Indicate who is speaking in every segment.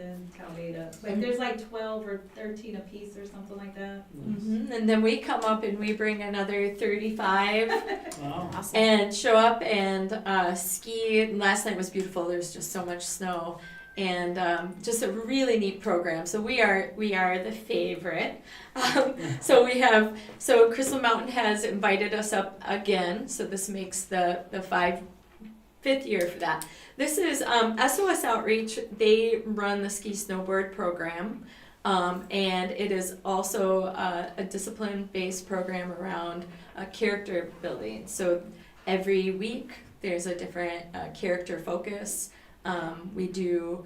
Speaker 1: in Coweta. Like there's like 12 or 13 a piece or something like that.
Speaker 2: And then we come up and we bring another 35
Speaker 3: Wow.
Speaker 4: Awesome.
Speaker 2: and show up and ski. Last night was beautiful. There's just so much snow, and just a really neat program. So we are the favorite. So Crystal Mountain has invited us up again. So this makes the fifth year for that. This is SOS Outreach. They run the ski snowboard program. And it is also a discipline-based program around character building. So every week there's a different character focus. We do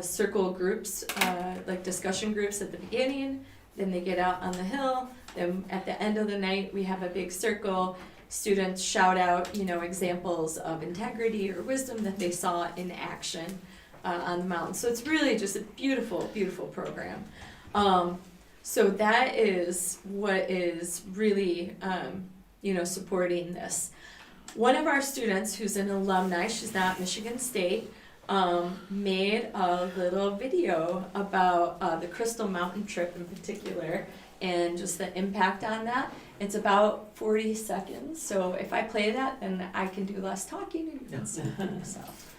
Speaker 2: circle groups, like discussion groups at the beginning, then they get out on the hill, then at the end of the night we have a big circle. Students shout out, examples of integrity or wisdom that they saw in action on the mountain. So it's really just a beautiful, beautiful program. So that is what is really, supporting this. One of our students who's an alumni, she's not at Michigan State, made a little video about the Crystal Mountain trip in particular and just the impact on that. It's about 40 seconds, so if I play that, then I can do less talking and you can see it for yourself.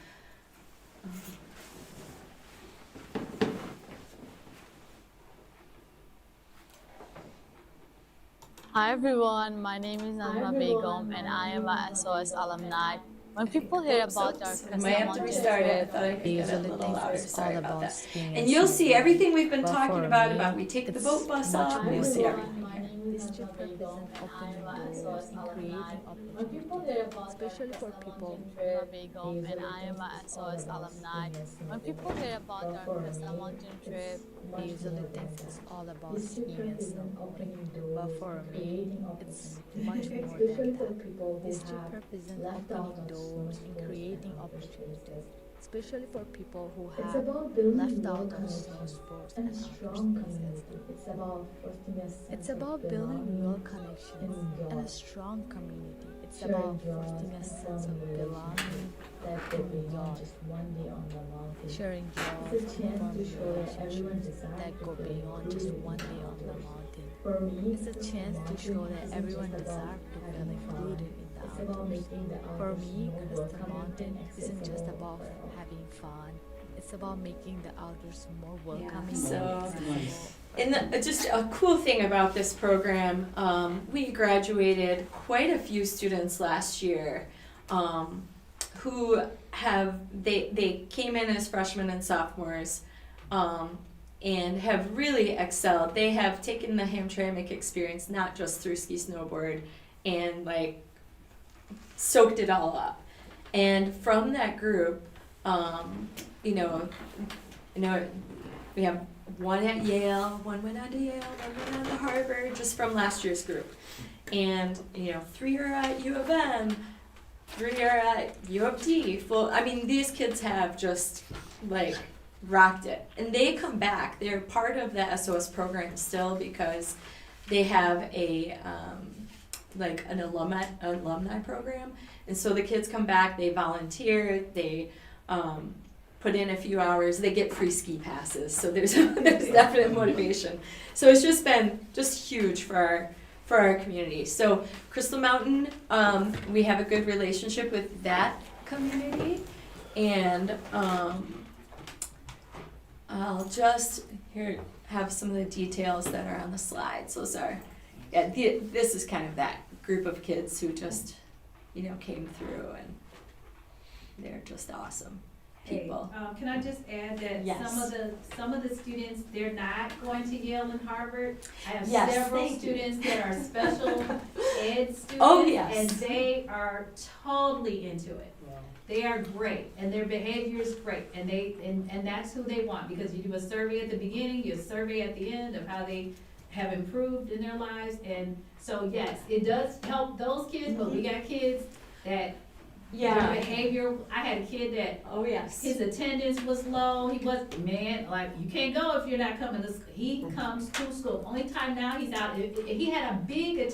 Speaker 5: Hi everyone, my name is Nazma Begum and I am a SOS alumni. When people hear about our
Speaker 2: I might have to restart it. I thought I could
Speaker 4: They
Speaker 2: get it a
Speaker 4: usually
Speaker 2: little
Speaker 4: think
Speaker 2: louder.
Speaker 4: it's
Speaker 2: Sorry
Speaker 4: all
Speaker 2: about
Speaker 4: about
Speaker 2: that.
Speaker 4: skiing
Speaker 2: And you'll see
Speaker 4: snowboarding.
Speaker 2: everything we've been
Speaker 4: But
Speaker 2: talking
Speaker 4: for
Speaker 2: about
Speaker 4: me,
Speaker 2: we take the
Speaker 4: it's
Speaker 2: boat bus
Speaker 4: much
Speaker 2: up,
Speaker 4: more
Speaker 2: you'll see
Speaker 4: than
Speaker 2: everything.
Speaker 5: This trip represents opening doors and creating opportunities, especially for people Nazma Begum and I am a SOS alumni. When people hear about our Crystal Mountain trip, they usually think it's all about skiing and snowboarding. But for me, it's much more than that. This trip represents opening doors and creating opportunities, especially for people who have left out on snow sports and outdoor spaces. It's about building real connections and a strong community. It's about fostering a sense of belonging and joy. Sharing joy and forming relationships that go beyond just one day on the mountain. It's a chance to show that everyone deserves to feel included in the outdoors. For me, Crystal Mountain isn't just about having fun. It's about making the outdoors more welcoming
Speaker 2: So-
Speaker 5: and accessible.
Speaker 2: And just a cool thing about this program, we graduated quite a few students last year who they came in as freshmen and sophomores and have really excelled. They have taken the Hamtramck experience not just through ski snowboard and soaked it all up. And from that group, we have one at Yale, one went on to Yale, one went on to Harvard, just from last year's group. And, 3 are at U of M, 3 are at U of T. These kids have just, rocked it. And they come back. They're part of the SOS program still because they have an alumni program. And so the kids come back, they volunteer, they put in a few hours, they get free ski passes. So there's definite motivation. So it's just been huge for our community. So Crystal Mountain, we have a good relationship with that community, and I'll just have some of the details that are on the slides. Those are, this is kind of that group of kids who just, came through, and they're just awesome people.
Speaker 1: Hey, can I just add that
Speaker 2: Yes.
Speaker 1: some of the students, they're not going to Yale and Harvard. I have
Speaker 2: Yes,
Speaker 1: several
Speaker 2: thank you.
Speaker 1: students that are special ed students.
Speaker 2: Oh, yes.
Speaker 1: And they are totally into it. They are great, and their behavior is great, and and that's who they want, because you do a survey at the beginning, you survey at the end of how they have improved in their lives, and so yes, it does help those kids, but we got kids that their behavior, I had a kid that
Speaker 2: Oh, yes.
Speaker 1: his attendance was low, you can't go if you're not coming to school. He comes to school, only time now he's out, he had a big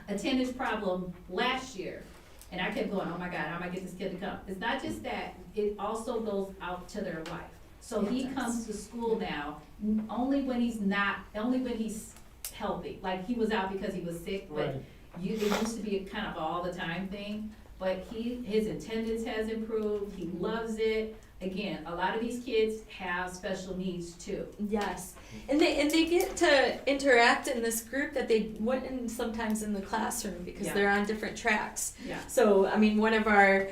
Speaker 1: attendance problem last year. And I kept going, oh my God, how am I get this kid to come? It's not just that, it also goes out to their life. So he comes to school now, only when he's healthy, like he was out because he was sick, but
Speaker 3: Right.
Speaker 1: it used to be a kind of all the time thing. But his attendance has improved, he loves it. Again, a lot of these kids have special needs too.
Speaker 2: Yes, and they get to interact in this group that they wouldn't sometimes in the classroom because
Speaker 1: Yeah.
Speaker 2: they're on different tracks.
Speaker 1: Yeah.
Speaker 2: So I mean, one of our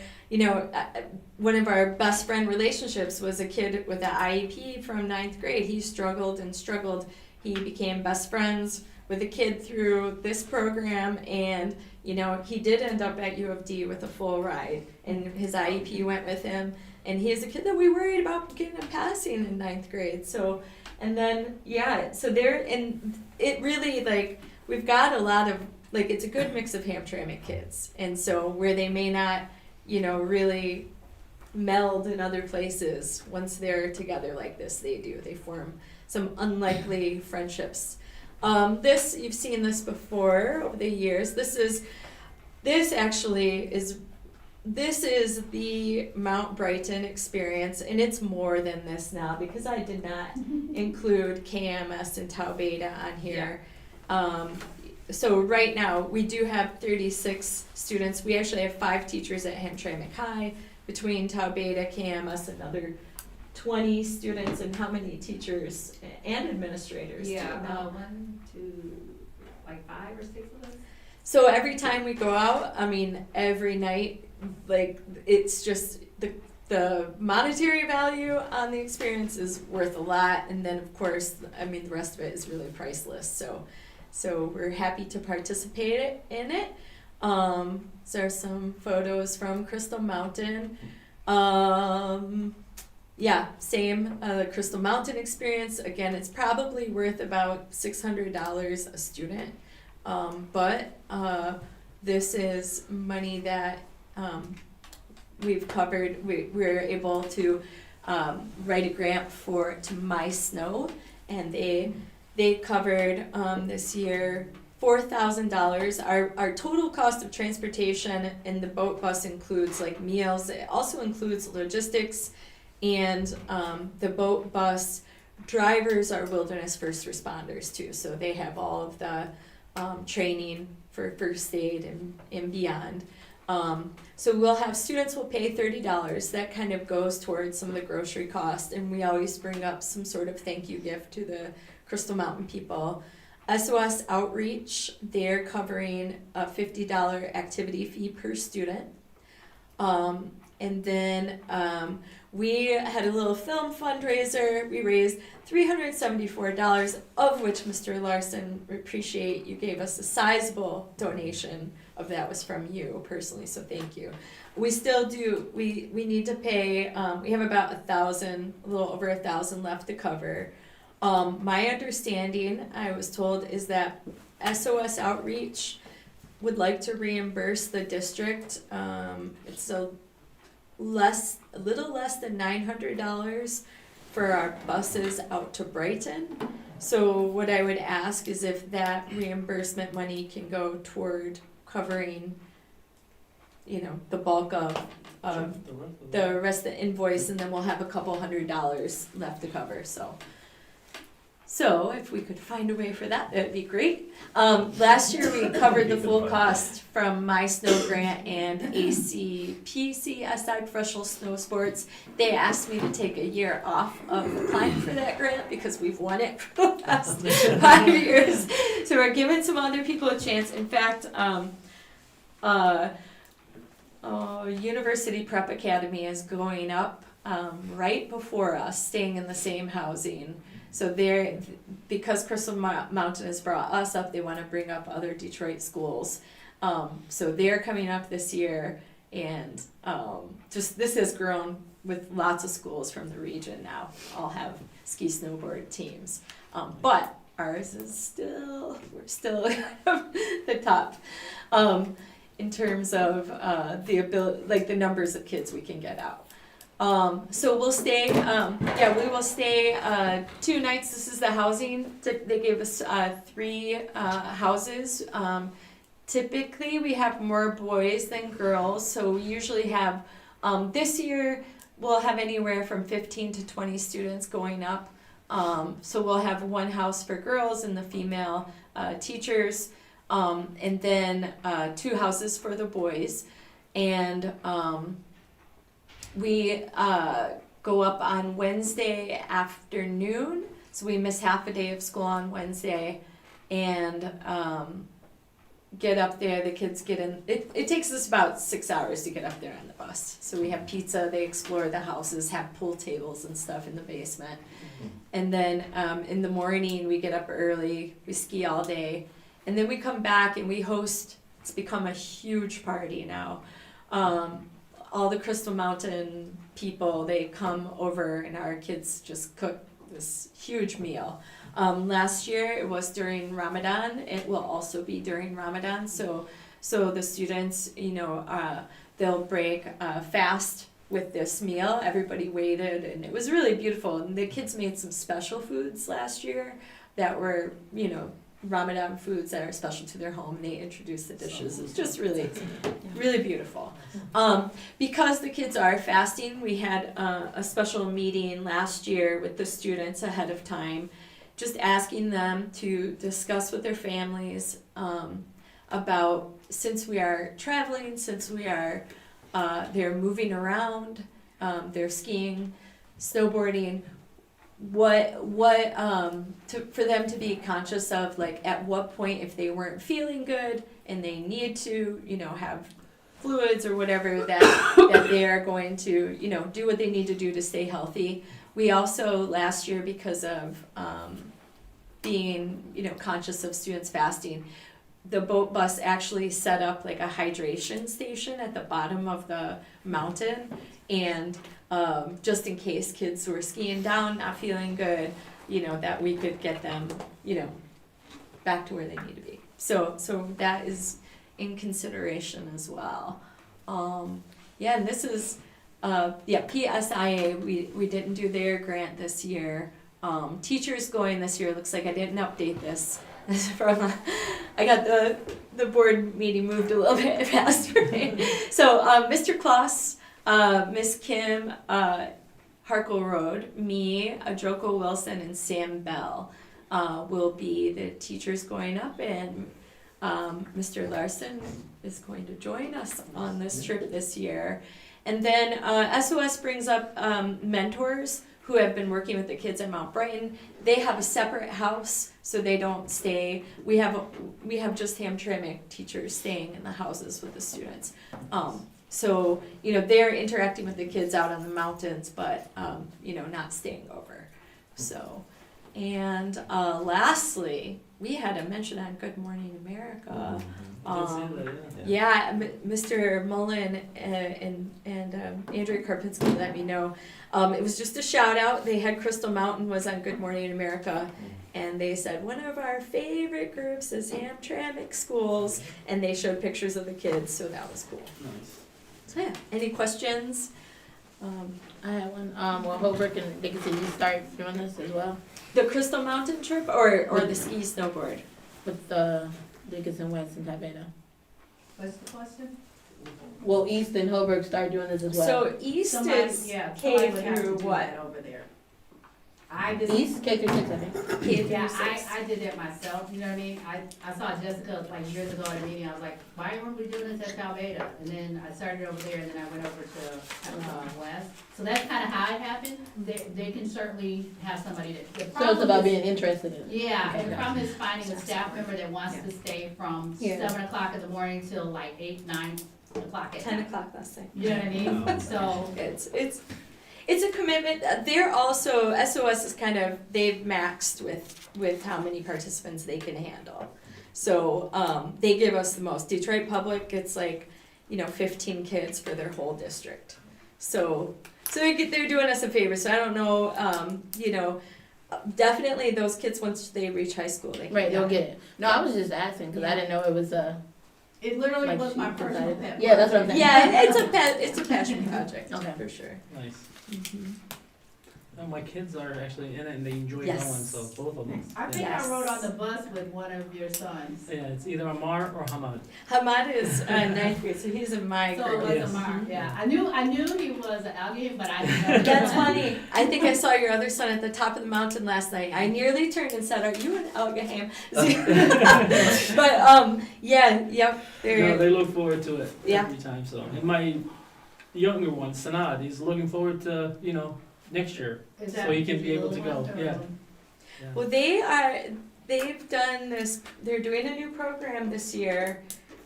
Speaker 2: best friend relationships was a kid with an IEP from 9th grade. He struggled and struggled. He became best friends with a kid through this program, and he did end up at U of D with a full ride, and his IEP went with him. And he is a kid that we worried about getting him passing in 9th grade. So, and then, so it really, like, we've got a lot of, like, it's a good mix of Hamtramck kids. And so where they may not, really meld in other places, once they're together like this, they do. They form some unlikely friendships. You've seen this before over the years. This is the Mount Brighton experience, and it's more than this now because I did not include KMS and Tau Beta on here. So right now we do have 36 students. We actually have 5 teachers at Hamtramck High between Tau Beta, KMS, another 20 students, and how many teachers and administrators?
Speaker 1: Yeah,
Speaker 2: do you know?
Speaker 1: 1, 2, like 5 or 6 of us.
Speaker 2: So every time we go out, I mean, every night, like, it's just the monetary value on the experience is worth a lot, and then of course, I mean, the rest of it is really priceless. So we're happy to participate in it. So there are some photos from Crystal Mountain. Same Crystal Mountain experience. Again, it's probably worth about $600 a student. But this is money that we've covered. We're able to write a grant to My Snow, and they covered this year $4,000. Our total cost of transportation in the boat bus includes like meals. It also includes logistics, and the boat bus drivers are wilderness first responders too, so they have all of the training for first aid and beyond. So we'll have students will pay $30. That kind of goes towards some of the grocery cost, and we always bring up some sort of thank you gift to the Crystal Mountain people. SOS Outreach, they're covering a $50 activity fee per student. And then we had a little film fundraiser. We raised $374, of which Mr. Larson, we appreciate you gave us a sizable donation of that was from you personally, so thank you. We still do, we need to pay, we have about 1,000, a little over 1,000 left to cover. My understanding, I was told, is that SOS Outreach would like to reimburse the district. It's a little less than $900 for our buses out to Brighton. So what I would ask is if that reimbursement money can go toward covering, the bulk of the rest of the invoice, and then we'll have a couple $100 left to cover. So if we could find a way for that, that'd be great. Last year we covered the full cost from My Snow Grant and ACPCSI Professional Snow Sports. They asked me to take a year off of applying for that grant because we've won it for the past 5 years. So we're giving some other people a chance. In fact, University Prep Academy is going up right before us, staying in the same housing. So because Crystal Mountain has brought us up, they want to bring up other Detroit schools. So they're coming up this year, and this has grown with lots of schools from the region now. All have ski snowboard teams, but ours is we're still the top in terms of the ability, like the numbers of kids we can get out. So we'll stay, we will stay 2 nights. This is the housing. They gave us 3 houses. Typically we have more boys than girls, so we usually have, this year we'll have anywhere from 15 to 20 students going up. So we'll have one house for girls and the female teachers, and then 2 houses for the boys. And we go up on Wednesday afternoon, so we miss half a day of school on Wednesday, and get up there. The kids get in. It takes us about 6 hours to get up there on the bus. So we have pizza, they explore the houses, have pool tables and stuff in the basement. And then in the morning we get up early, we ski all day, and then we come back and we host. It's become a huge party now. All the Crystal Mountain people, they come over and our kids just cook this huge meal. Last year it was during Ramadan. It will also be during Ramadan. So the students, they'll break fast with this meal. Everybody waited, and it was really beautiful. And the kids made some special foods last year that were, Ramadan foods that are special to their home. They introduced the dishes. It's just really, really beautiful. Because the kids are fasting, we had a special meeting last year with the students ahead of time, just asking them to discuss with their families about, since we are traveling, since we are they're moving around, they're skiing, snowboarding, for them to be conscious of, like, at what point, if they weren't feeling good and they need to, have fluids or whatever, that they are going to, do what they need to do to stay healthy. We also, last year, because of being, conscious of students fasting, the boat bus actually set up like a hydration station at the bottom of the mountain, and just in case kids were skiing down, not feeling good, that we could get them, back to where they need to be. So that is in consideration as well. And this is, PSIA, we didn't do their grant this year. Teachers going this year, looks like I didn't update this. I got the board meeting moved a little bit fast for me. So Mr. Kloss, Miss Kim Harkleroad, me, Ajoko Wilson, and Sam Bell will be the teachers going up, and Mr. Larson is going to join us on this trip this year. And then SOS brings up mentors who have been working with the kids at Mount Brighton. They have a separate house, so they don't stay. We have just Hamtramck teachers staying in the houses with the students. So they're interacting with the kids out on the mountains, but not staying over. So, and lastly, we had a mention on Good Morning America. Mr. Mullen and Andrea Karpinski let me know. It was just a shout out. They had Crystal Mountain was on Good Morning America, and they said one of our favorite groups is Hamtramck schools, and they showed pictures of the kids, so that was cool.
Speaker 3: Nice.
Speaker 2: So yeah, any questions?
Speaker 4: I have one. Will Holbrook and Dickinson you start doing this as well?
Speaker 2: The Crystal Mountain trip or the ski snowboard?
Speaker 4: With the Dickinson West and Taveta.
Speaker 1: What's the question?
Speaker 4: Will East and Holbrook start doing this as well?
Speaker 2: So East is K through what?
Speaker 1: Over there. I just.
Speaker 4: East K through 6, I think.
Speaker 2: K through
Speaker 1: Yeah,
Speaker 2: 6.
Speaker 1: I did that myself, you know what I mean? I saw Jessica like years ago at a meeting, I was like, why weren't we doing this at Calveda? And then I started over there, and then I went over to West. So that's kind of how it happened. They can certainly have somebody that. The
Speaker 4: So it's
Speaker 1: problem
Speaker 4: about
Speaker 1: is-
Speaker 4: being interested in it.
Speaker 1: Yeah,
Speaker 4: Okay,
Speaker 1: the
Speaker 4: gotcha.
Speaker 1: problem is finding a staff member that wants to stay from
Speaker 2: Yeah.
Speaker 1: 7 o'clock in the morning till like 8, 9 o'clock at
Speaker 2: 10
Speaker 1: night.
Speaker 2: o'clock last night.
Speaker 1: You know what I mean? So,
Speaker 2: It's a commitment. They're also, SOS is kind of, they've maxed with how many participants they can handle. So they give us the most. Detroit Public gets 15 kids for their whole district. So they're doing us a favor. So I don't know, definitely those kids, once they reach high school, they can
Speaker 4: Right, they'll get it. No, I was just asking because I didn't know it was
Speaker 1: it literally
Speaker 4: Like
Speaker 1: was my
Speaker 4: she
Speaker 1: personal
Speaker 4: decided-
Speaker 1: pet.
Speaker 4: Yeah, that's what I'm saying.
Speaker 2: Yeah, it's a passion project
Speaker 4: Okay.
Speaker 2: for sure.
Speaker 3: Nice.
Speaker 2: Mm-hmm.
Speaker 3: No, my kids are actually in it and they enjoy
Speaker 2: Yes.
Speaker 3: going, so both of them.
Speaker 1: I think
Speaker 2: Yes.
Speaker 1: I rode on the bus with one of your sons.
Speaker 3: Yeah, it's either Amar or Hamad.
Speaker 2: Hamad is ninth grade, so he's in my
Speaker 1: So
Speaker 2: grade.
Speaker 1: it was
Speaker 3: Yes.
Speaker 1: Amar, yeah. I knew he was an algae, but I didn't know.
Speaker 2: That's funny. I think I saw your other son at the top of the mountain last night. I nearly turned and said, "Are you an Algaham?" But yeah, yep.
Speaker 3: No,
Speaker 2: They're
Speaker 3: they look forward to it
Speaker 2: Yeah.
Speaker 3: every time, so. And my younger one, Sanad, he's looking forward to, next year.
Speaker 1: Is
Speaker 3: So
Speaker 1: that
Speaker 3: he can be
Speaker 1: the
Speaker 3: able
Speaker 1: little
Speaker 3: to go,
Speaker 1: one or-
Speaker 3: yeah.
Speaker 2: well. They've done this. They're doing a new program this year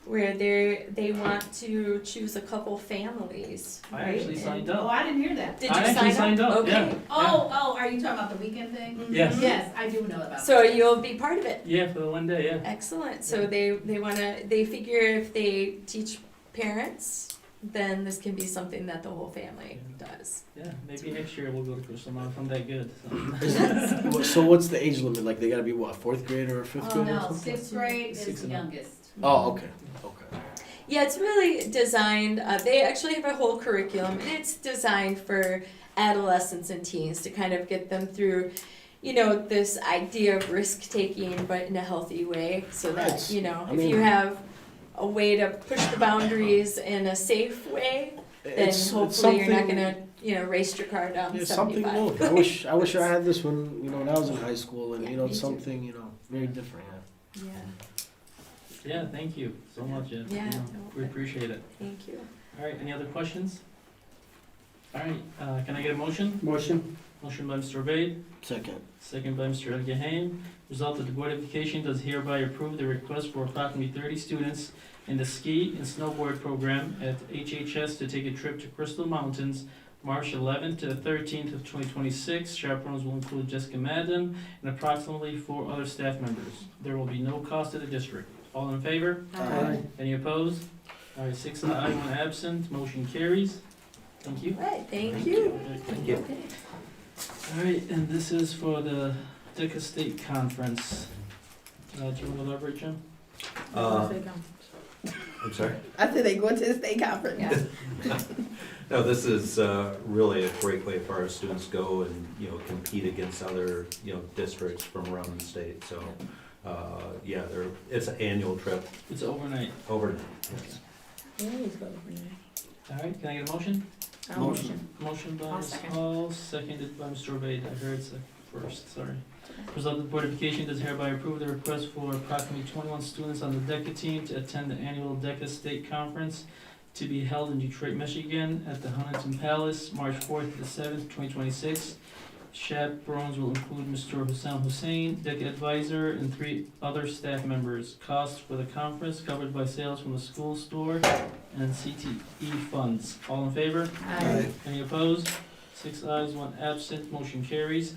Speaker 2: where they want to choose a couple families.
Speaker 3: I
Speaker 2: right?
Speaker 3: actually signed
Speaker 1: Oh,
Speaker 3: up.
Speaker 1: I didn't hear that.
Speaker 2: Did you
Speaker 3: I actually
Speaker 2: sign
Speaker 3: signed up,
Speaker 2: Okay.
Speaker 3: yeah.
Speaker 1: Oh, are you talking about the weekend thing?
Speaker 2: Mhm.
Speaker 3: Yes.
Speaker 1: Yes, I do know about that.
Speaker 2: So you'll be part of it.
Speaker 3: Yeah, for the one day, yeah.
Speaker 2: Excellent. So they figure if they teach parents, then this can be something that the whole family does.
Speaker 3: Yeah, maybe next year we'll go to Crystal if I'm that good. So.
Speaker 6: So what's the age limit? Like they gotta be what, 4th grade or 5th
Speaker 1: Oh,
Speaker 6: grade or
Speaker 1: no,
Speaker 6: something?
Speaker 1: 6th grade is
Speaker 3: Six
Speaker 1: the
Speaker 3: and up.
Speaker 1: youngest.
Speaker 6: Oh, okay, okay.
Speaker 2: Yeah, it's really designed. They actually have a whole curriculum, and it's designed for adolescents and teens to kind of get them through, this idea of risk taking, but in a healthy way, so that
Speaker 6: Right.
Speaker 2: if
Speaker 6: mean-
Speaker 2: you have a way to push the boundaries in a safe way, then hopefully you're not gonna race your car down
Speaker 6: It's something
Speaker 2: 75.
Speaker 6: new. I wish I had this when I was in high school, and
Speaker 2: Yeah,
Speaker 6: it's
Speaker 2: me too.
Speaker 6: something very different. Yeah.
Speaker 2: Yeah,
Speaker 3: Yeah, thank you so much, Jen.
Speaker 2: Yeah, no,
Speaker 3: We appreciate it.
Speaker 2: thank you.
Speaker 3: All right, any other questions? All right, can I get a motion?
Speaker 6: Motion.
Speaker 3: Motion by Mr. Obeyed,
Speaker 6: Second.
Speaker 3: second by Mr. Elgahame. Result that the Board of Education does hereby approve the request for approximately 30 students in the ski and snowboard program at HHS to take a trip to Crystal Mountains, March 11th to the 13th of 2026. Chaperones will include Jessica Madden and approximately 4 other staff members. There will be no cost to the district. All in favor?
Speaker 6: Aye.
Speaker 3: Any opposed? All right, 6 ayes, 1 absent, motion carries. Thank you.
Speaker 2: Right, thank you.
Speaker 3: Thank you. All right, and this is for the DECA State Conference. Do you want to elaborate, Jim?
Speaker 7: I'm sorry?
Speaker 4: I said they go to the state conference.
Speaker 2: Yeah.
Speaker 7: No, this is really a great way for our students to go and, compete against other, districts from around the state. So, yeah, it's an annual trip
Speaker 3: It's overnight.
Speaker 7: overnight.
Speaker 3: All right, can I get a motion?
Speaker 6: Motion.
Speaker 3: Motion by
Speaker 2: I'll
Speaker 3: Ms.
Speaker 2: second.
Speaker 3: Hall, seconded by Mr. Obeyed. I heard first, sorry. Result that the Board of Education does hereby approve the request for approximately 21 students on the DECA team to attend the annual DECA State Conference to be held in Detroit, Michigan at the Huntington Palace, March 4th to the 7th, 2026. Chaperones will include Mr. Hussam Hussein, DECA advisor, and 3 other staff members. Costs for the conference covered by sales from the school store and CTE funds. All in favor?
Speaker 1: Aye.
Speaker 3: Any opposed? 6 ayes, 1 absent, motion carries.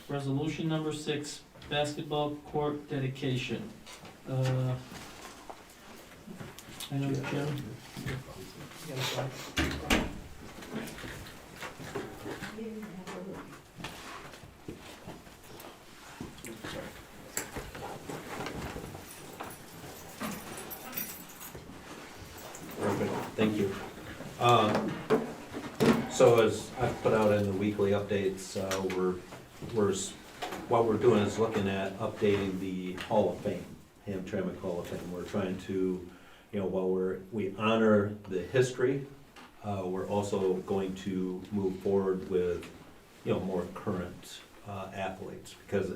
Speaker 3: Resolution number 6, basketball court dedication. I know Jim.
Speaker 7: Perfect, thank you. So as I've put out in the weekly updates, what we're doing is looking at updating the Hall of Fame, Hamtramck Hall of Fame. We're trying to, while we honor the history, we're also going to move forward with, more current athletes, because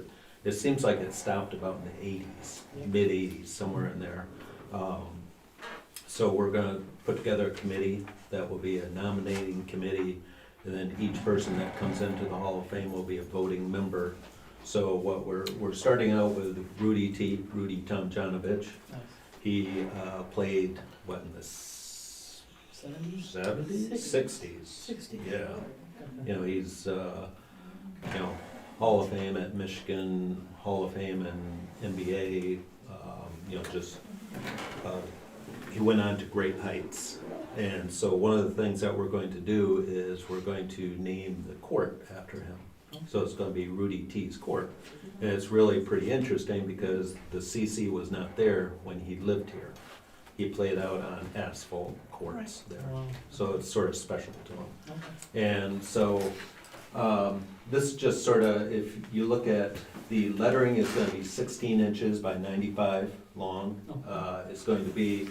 Speaker 7: it seems like it stopped about in the 80s, mid-80s, somewhere in there. So we're gonna put together a committee that will be a nominating committee, and then each person that comes into the Hall of Fame will be a voting member. So what we're starting out with Rudy Tomjanovich.
Speaker 3: Nice.
Speaker 7: He played, in the
Speaker 3: 70s?
Speaker 7: 70s? 60s.
Speaker 3: 60.
Speaker 7: Yeah. He's, Hall of Fame at Michigan, Hall of Fame in NBA, he went on to great heights. And so one of the things that we're going to do is we're going to name the court after him. So it's gonna be Rudy T's Court. And it's really pretty interesting because the CC was not there when he lived here. He played out on asphalt courts there.
Speaker 3: Wow.
Speaker 7: So it's sort of special to him.
Speaker 3: Okay.
Speaker 7: And so, This is just sort of, if you look at, the lettering is gonna be 16 inches by 95 long. It's going to be,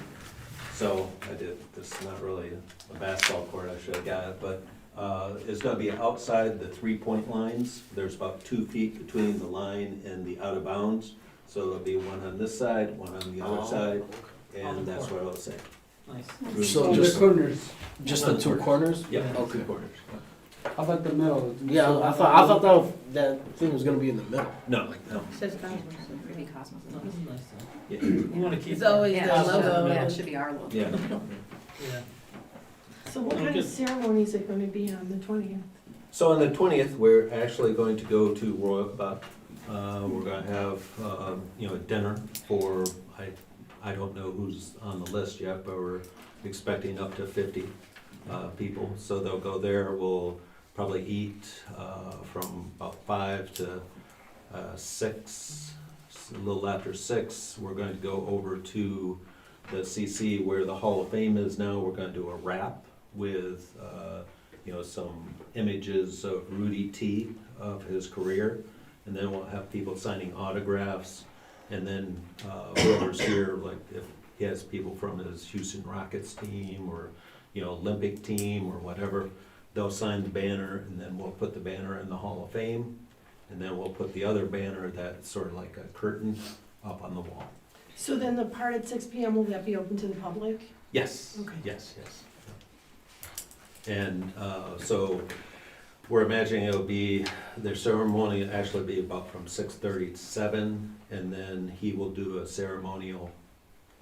Speaker 7: so I did, this is not really a basketball court, I should have got it, but it's gonna be outside the 3-point lines. There's about 2 feet between the line and the out of bounds. So there'll be one on this side, one on the other side, and that's what I was saying.
Speaker 3: Nice.
Speaker 6: So just just the two corners?
Speaker 7: Yeah,
Speaker 6: Okay.
Speaker 7: 2 corners.
Speaker 8: How about the middle?
Speaker 6: Yeah, I thought that thing was gonna be in the middle.
Speaker 7: No, no.
Speaker 4: Says Cosmos.
Speaker 9: Maybe Cosmos.
Speaker 3: This is nice though.
Speaker 7: Yeah.
Speaker 3: We wanna keep.
Speaker 4: It's always
Speaker 9: Yeah,
Speaker 4: the
Speaker 9: it should-
Speaker 4: logo.
Speaker 9: yeah, it should be our logo.
Speaker 7: Yeah.
Speaker 3: Yeah.
Speaker 10: So what kind
Speaker 3: Okay.
Speaker 10: of ceremonies are gonna be on the 20th?
Speaker 7: So on the 20th, we're actually going to go to Royal Buck. We're gonna have, a dinner for, I don't know who's on the list yet, but we're expecting up to 50 people. So they'll go there, we'll probably eat from about 5 to 6, a little after 6. We're going to go over to the CC where the Hall of Fame is now. We're gonna do a wrap with, some images of Rudy T. of his career. And then we'll have people signing autographs. And then whoever's here, like if he has people from his Houston Rockets team or, Olympic team or whatever, they'll sign the banner and then we'll put the banner in the Hall of Fame. And then we'll put the other banner that's sort of like a curtain up on the wall.
Speaker 10: So then the part at 6 p.m., will that be open to the public?
Speaker 7: Yes,
Speaker 10: Okay.
Speaker 7: yes. And so we're imagining it'll be, their ceremony will actually be about from 6:30 to 7, and then he will do a ceremonial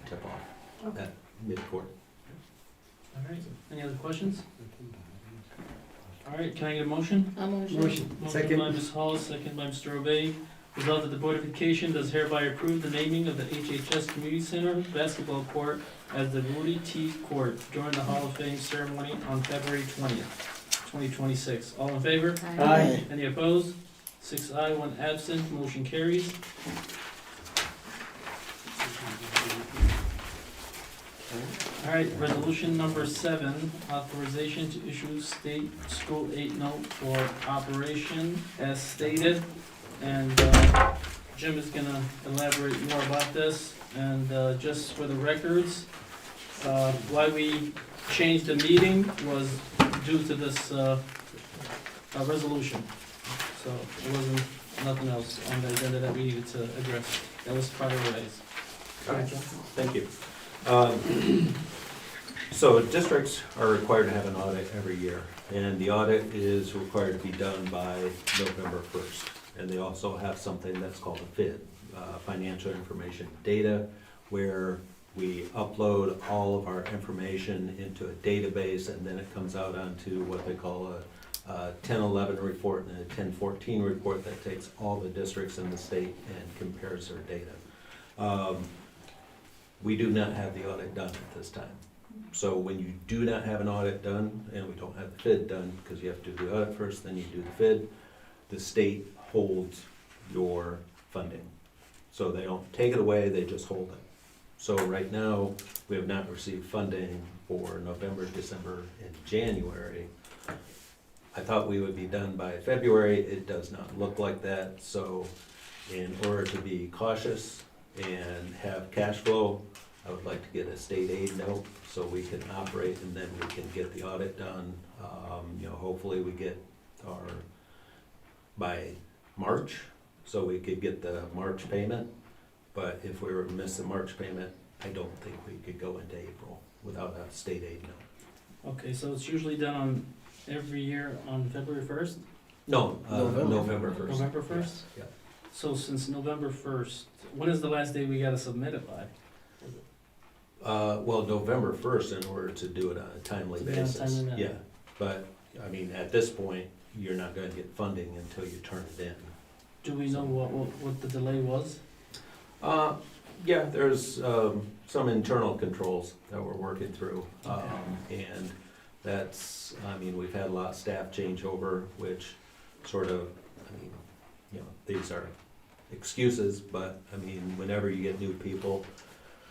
Speaker 7: tip-off
Speaker 10: Okay.
Speaker 7: at mid-court.
Speaker 3: All right, any other questions? All right, can I get a motion?
Speaker 8: Motion.
Speaker 3: Motion by Ms. Hall, second by Mr. Obey. Resolved that the Board of Education does hereby approve the naming of the HHS Community Center basketball court as the Rudy T. Court during the Hall of Fame ceremony on February 20th, 2026. All in favor?
Speaker 8: Aye.
Speaker 3: Any opposed? 6 aye, 1 absent, motion carries. All right, resolution number 7, authorization to issue state school aid note for operation as stated. And Jim is gonna elaborate more about this. And just for the records, why we changed the meeting was due to this resolution. So it wasn't nothing else on the agenda that we needed to address. That was prioritized.
Speaker 7: All right, thank you. So districts are required to have an audit every year, and the audit is required to be done by November 1st. And they also have something that's called a FID, Financial Information Data, where we upload all of our information into a database, and then it comes out onto what they call a 1011 report and a 1014 report that takes all the districts in the state and compares their data. We do not have the audit done at this time. So when you do not have an audit done, and we don't have the FID done, because you have to do the audit first, then you do the FID, the state holds your funding. So they don't take it away, they just hold it. So right now, we have not received funding for November, December, and January. I thought we would be done by February. It does not look like that. So in order to be cautious and have cash flow, I would like to get a state aid note so we can operate and then we can get the audit done. Hopefully we get by March, so we could get the March payment. But if we were to miss the March payment, I don't think we could go into April without a state aid note.
Speaker 3: Okay, so it's usually done on every year on February 1st?
Speaker 7: No,
Speaker 6: November.
Speaker 7: November 1st.
Speaker 3: November 1st?
Speaker 7: Yeah.
Speaker 3: So since November 1st, when is the last day we gotta submit it by?
Speaker 7: Well, November 1st in order to do it on a timely
Speaker 3: To be on a
Speaker 7: basis.
Speaker 3: timely manner.
Speaker 7: Yeah, but, at this point, you're not gonna get funding until you turn it in.
Speaker 3: Do we know what the delay was?
Speaker 7: Yeah, there's some internal controls that we're working through. And that's, we've had a lot of staff changeover, which sort of, these are excuses, but, whenever you get new people,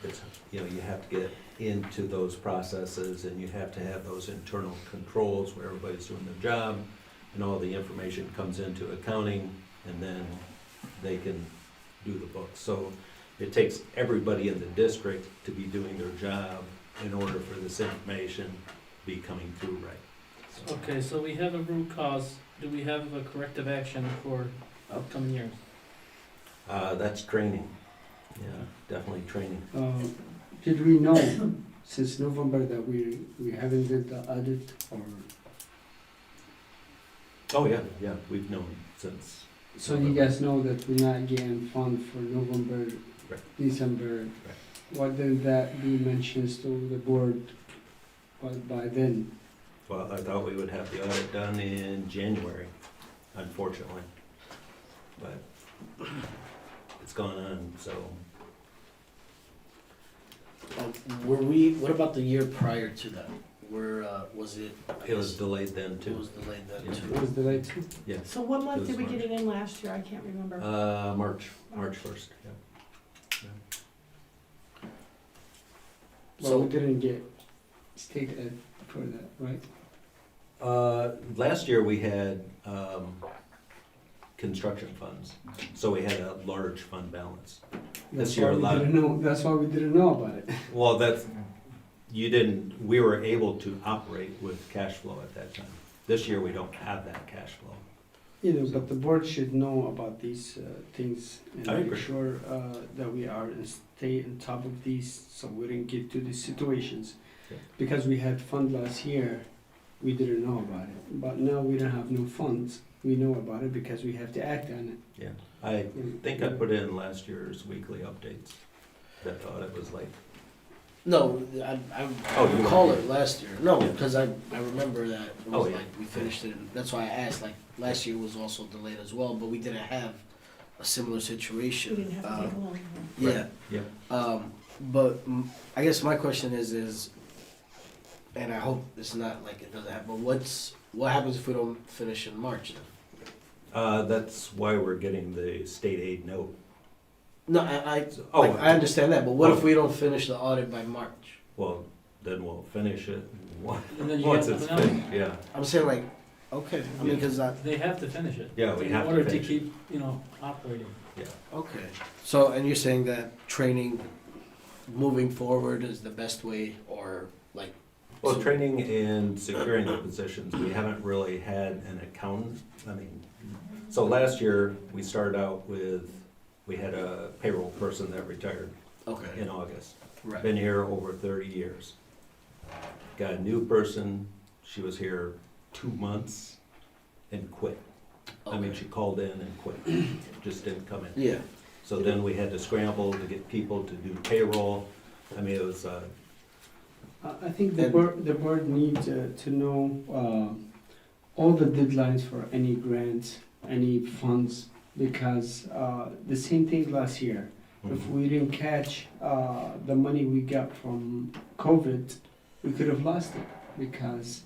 Speaker 7: it's, you have to get into those processes and you have to have those internal controls where everybody's doing their job and all the information comes into accounting, and then they can do the books. So it takes everybody in the district to be doing their job in order for this information to be coming through right. So-
Speaker 3: Okay, so we have a root cause. Do we have a corrective action for upcoming years?
Speaker 7: That's training. Yeah, definitely training.
Speaker 8: Did we know since November that we haven't did the audit or?
Speaker 7: Oh, yeah, yeah, we've known since.
Speaker 8: So you guys know that we're not getting fund for November,
Speaker 7: Right.
Speaker 8: December. What did that be mentions to the board by then?
Speaker 7: Well, I thought we would have the audit done in January, unfortunately. But it's gone on, so.
Speaker 6: What about the year prior to that? Was it?
Speaker 7: It was delayed then
Speaker 6: It
Speaker 7: too.
Speaker 6: was delayed then
Speaker 7: Yeah.
Speaker 6: too.
Speaker 8: It was delayed too?
Speaker 7: Yes,
Speaker 10: So what month
Speaker 7: It
Speaker 10: did we
Speaker 7: was
Speaker 10: get it in last year? I can't remember.
Speaker 7: March 1st, yeah.
Speaker 8: Well, we didn't get state aid for that, right?
Speaker 7: Last year we had, construction funds, so we had a large fund balance.
Speaker 8: That's
Speaker 7: year
Speaker 8: why
Speaker 7: a
Speaker 8: we
Speaker 7: lot of-
Speaker 8: didn't know. That's why we didn't know about it.
Speaker 7: Well, we were able to operate with cash flow at that time. This year, we don't have that cash flow.
Speaker 8: You know, but the board should know about these things and
Speaker 7: I
Speaker 8: make
Speaker 7: agree.
Speaker 8: sure that we are and stay on top of these so we don't get to these situations.
Speaker 7: Yeah.
Speaker 8: Because we had fund last year, we didn't know about it. But now we don't have no funds. We know about it because we have to act on
Speaker 7: Yeah, I
Speaker 8: it.
Speaker 7: think I put in last year's weekly updates. That audit was like,
Speaker 6: No, I
Speaker 7: Oh, you
Speaker 6: recall
Speaker 7: were-
Speaker 6: it last year. No,
Speaker 7: Yeah.
Speaker 6: because I remember that it
Speaker 7: Oh,
Speaker 6: was
Speaker 7: yeah.
Speaker 6: like we finished it. That's why I asked. Like last year was also delayed as well, but we didn't have a similar situation.
Speaker 10: We didn't have to take a loan.
Speaker 6: Yeah.
Speaker 7: yeah,
Speaker 6: But I guess my question is, and I hope it's not like it doesn't happen. But what happens if we don't finish in March? Then?
Speaker 7: that's why we're getting the state aid note.
Speaker 6: No, I
Speaker 7: Oh,
Speaker 6: like, I understand that. But what if
Speaker 7: Oh.
Speaker 6: we don't finish the audit by March?
Speaker 7: Well, then we'll finish it
Speaker 3: And then you
Speaker 7: once
Speaker 3: have
Speaker 7: it's
Speaker 3: to know.
Speaker 7: finished, yeah.
Speaker 6: I'm saying like, okay. I mean, because
Speaker 3: They have to finish it.
Speaker 7: Yeah, we have to
Speaker 3: In order to
Speaker 7: finish it.
Speaker 3: keep, operating.
Speaker 6: okay. So, and you're saying that training moving forward is the best way, or like?
Speaker 7: Well,
Speaker 6: so-
Speaker 7: training and securing the positions, we haven't really had an accountant, so last year, we started out with, we had a payroll person that retired
Speaker 6: Okay.
Speaker 7: in August.
Speaker 6: Right.
Speaker 7: Been here over 30 years. Got a new person, she was here 2 months and quit.
Speaker 6: Okay.
Speaker 7: She called in and quit, just didn't come in.
Speaker 6: Yeah.
Speaker 7: So then we had to scramble to get people to do payroll. It was,
Speaker 8: I think the board needs to know all the deadlines for any grants, any funds, because the same thing last year. If we didn't catch the money we got from COVID, we could have lost it because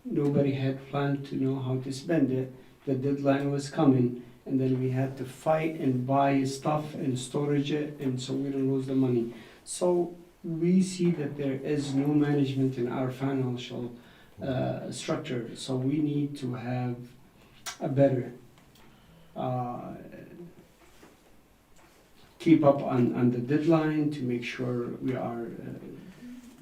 Speaker 8: nobody had planned to know how to spend it. The deadline was coming, and then we had to fight and buy stuff and storage it, and so we don't lose the money. So we see that there is no management in our financial structure, so we need to have a better keep up on the deadline to make sure we are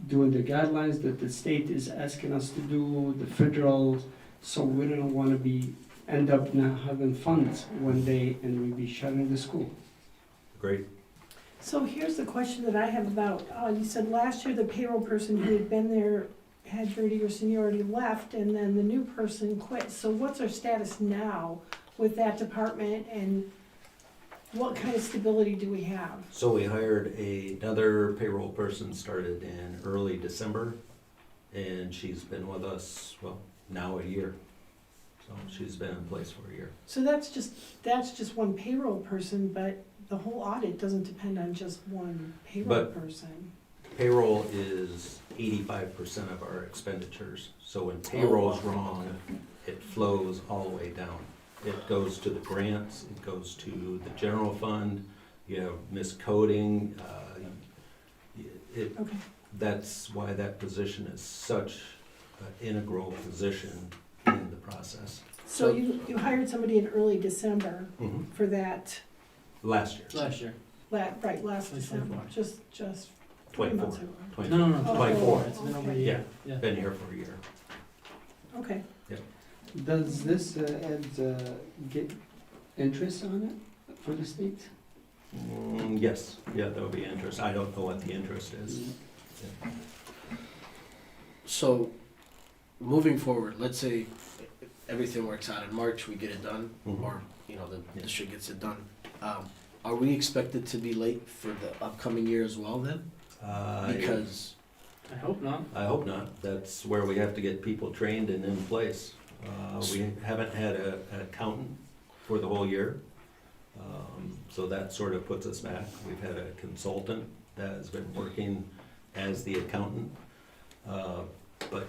Speaker 8: doing the guidelines that the state is asking us to do, the federal, so we don't want to end up not having funds one day and we be shutting the school.
Speaker 7: great.
Speaker 10: So here's the question that I have about, you said last year the payroll person who had been there had 30 years seniority left, and then the new person quit. So what's our status now with that department, and what kind of stability do we have?
Speaker 7: So we hired another payroll person, started in early December, and she's been with us, now a year. So she's been in place for a year.
Speaker 10: So that's just one payroll person, but the whole audit doesn't depend on just one payroll
Speaker 7: But-
Speaker 10: person.
Speaker 7: Payroll is 85% of our expenditures, so when payroll's wrong, it flows all the way down. It goes to the grants, it goes to the general fund, you have miscoding,
Speaker 10: Okay.
Speaker 7: that's why that position is such an integral position in the process.
Speaker 10: So you hired somebody in early December
Speaker 7: Mhm.
Speaker 10: for that,
Speaker 7: Last year,
Speaker 3: Last year.
Speaker 10: last
Speaker 3: 2024.
Speaker 10: December, just 3 months
Speaker 7: 24,
Speaker 10: ago.
Speaker 7: 24.
Speaker 3: No,
Speaker 10: Oh,
Speaker 7: 24.
Speaker 3: It's been over a
Speaker 10: okay.
Speaker 3: year, yeah.
Speaker 7: Been here for a year.
Speaker 10: Okay.
Speaker 8: Does this get interest on it for the state?
Speaker 7: Yes, yeah, there'll be interest. I don't know what the interest is.
Speaker 6: So, moving forward, let's say everything works out in March, we get it done,
Speaker 7: Mhm.
Speaker 6: or, you know, the district gets it done. Are we expected to be late for the upcoming year as well then? Because,
Speaker 3: I hope not.
Speaker 7: I hope not. That's where we have to get people trained and in place. We haven't had an accountant for the whole year, so that sort of puts us back. We've had a consultant that has been working as the accountant, but,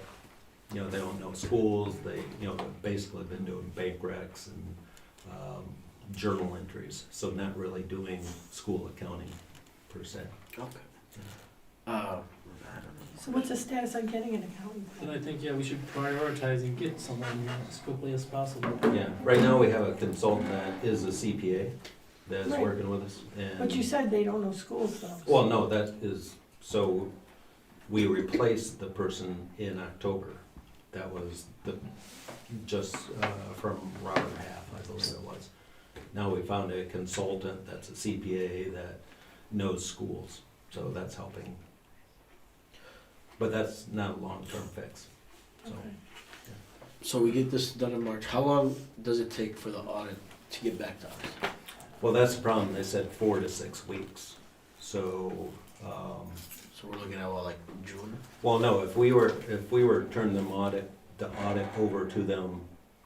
Speaker 7: you know, they don't know schools, they, you know, basically been doing bank recs and journal entries, so not really doing school accounting per se.
Speaker 6: okay. I don't know.
Speaker 10: So what's the status on getting an accountant?
Speaker 3: And I think, yeah, we should prioritize and get someone here as quickly as possible.
Speaker 7: Yeah, right now we have a consultant that is a CPA that is
Speaker 10: Right.
Speaker 7: working with us, and.
Speaker 10: But you said they don't know schools though.
Speaker 7: Well, no, that is, so we replaced the person in October. That was just from Robert Half, I believe it was. Now we found a consultant that's a CPA that knows schools, so that's helping. But that's not a long-term fix, so.
Speaker 10: Okay.
Speaker 6: So we get this done in March, how long does it take for the audit to get back to us?
Speaker 7: Well, that's the problem, they said 4 to 6 weeks, so,
Speaker 6: So we're looking at what, like June?
Speaker 7: well, no, if we were to turn the audit over to them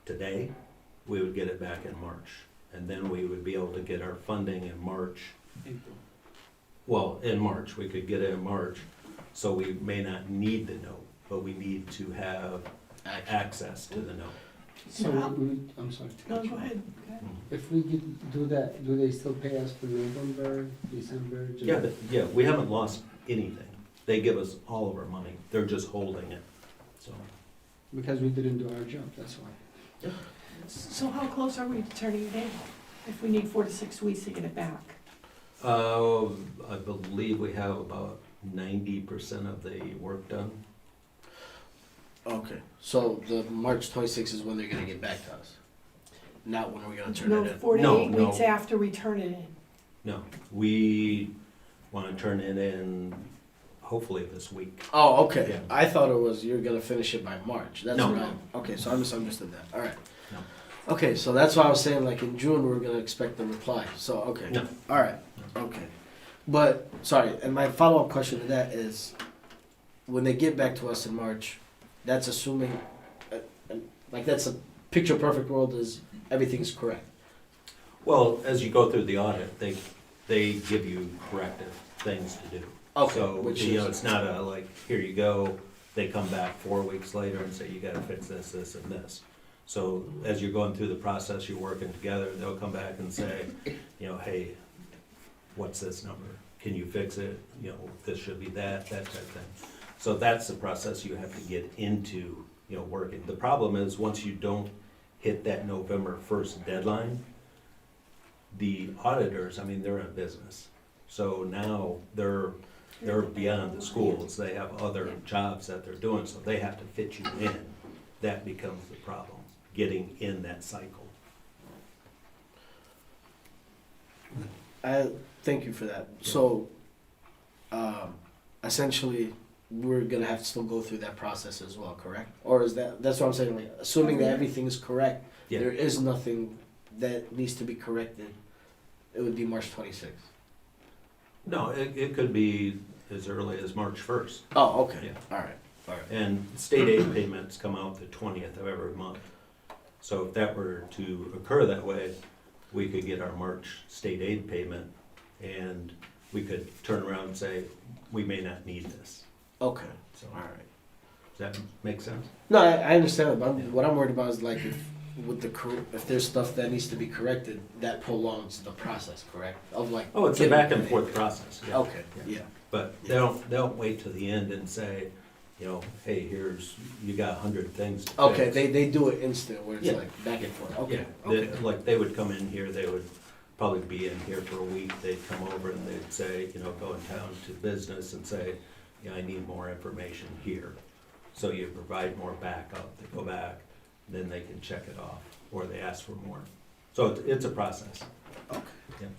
Speaker 7: today, we would get it back in March. And then we would be able to get our funding in March.
Speaker 3: April.
Speaker 7: Well, in March, we could get it in March, so we may not need the note, but we need to have access to the note.
Speaker 8: So I'm sorry.
Speaker 10: No, go ahead.
Speaker 8: If we do that, do they still pay us for November, December,
Speaker 7: Yeah,
Speaker 8: January?
Speaker 7: yeah, we haven't lost anything. They give us all of our money, they're just holding it, so.
Speaker 8: Because we didn't do our job, that's why.
Speaker 10: So how close are we to turning it in? If we need 4 to 6 weeks to get it back?
Speaker 7: I believe we have about 90% of the work done.
Speaker 6: Okay, so the March 26th is when they're gonna get back to us? Not when we're gonna turn
Speaker 10: No,
Speaker 6: it in?
Speaker 10: 4 to
Speaker 7: No,
Speaker 10: 8 weeks
Speaker 7: no.
Speaker 10: after we turn it in.
Speaker 7: No, we want to turn it in hopefully this week.
Speaker 6: Oh, okay.
Speaker 7: Yeah.
Speaker 6: I thought it was you're gonna finish it by March. That's
Speaker 7: No.
Speaker 6: what okay, so I misunderstood that. All right.
Speaker 7: No.
Speaker 6: Okay, so that's why I was saying like in June we're gonna expect the reply. So okay.
Speaker 7: No.
Speaker 6: All right. Okay. But sorry, and my follow-up question to that is, when they get back to us in March, that's assuming, like that's a picture perfect world is everything's correct.
Speaker 7: Well, as you go through the audit, they give you corrective things to do.
Speaker 6: Okay.
Speaker 7: So,
Speaker 6: Which
Speaker 7: you know,
Speaker 6: is
Speaker 7: it's not a like, here you go, they come back 4 weeks later and say, you gotta fix this, this, and this. So as you're going through the process, you're working together, they'll come back and say, you know, hey, what's this number? Can you fix it? You know, this should be that type of thing. So that's the process you have to get into, you know, working. The problem is, once you don't hit that November 1st deadline, the auditors, I mean, they're in business. So now they're beyond the schools, they have other jobs that they're doing, so they have to fit you in. That becomes the problem, getting in that cycle.
Speaker 6: I thank you for that. So essentially we're gonna have to still go through that process as well, correct? Or is that's what I'm saying, like assuming that everything is correct,
Speaker 7: Yeah.
Speaker 6: there is nothing that needs to be corrected, it would be March 26th.
Speaker 7: No, it could be as early as March 1st.
Speaker 6: Oh, okay.
Speaker 7: Yeah.
Speaker 6: All right. All right.
Speaker 7: And state aid payments come out the 20th of every month. So if that were to occur that way, we could get our March state aid payment and we could turn around and say, we may not need this.
Speaker 6: Okay.
Speaker 7: So,
Speaker 6: All right.
Speaker 7: does that make sense?
Speaker 6: No, I understand it, but
Speaker 7: Yeah.
Speaker 6: what I'm worried about is like if there's stuff that needs to be corrected, that prolongs the process, correct? Of like.
Speaker 7: Oh, it's a
Speaker 6: getting-
Speaker 7: back and forth process, yeah.
Speaker 6: Okay.
Speaker 7: Yeah.
Speaker 6: Yeah.
Speaker 7: But they don't wait till the end and say, you know, hey, you got 100 things to
Speaker 6: Okay,
Speaker 7: fix.
Speaker 6: they do it instant where it's
Speaker 7: Yeah.
Speaker 6: like back and forth.
Speaker 7: Yeah,
Speaker 6: Okay.
Speaker 7: they-
Speaker 6: Okay.
Speaker 7: like, they would come in here, they would probably be in here for a week, they'd come over and they'd say, you know, go in town to business and say, yeah, I need more information here. So you provide more backup, they go back, then they can check it off, or they ask for more. So it's a process.
Speaker 6: All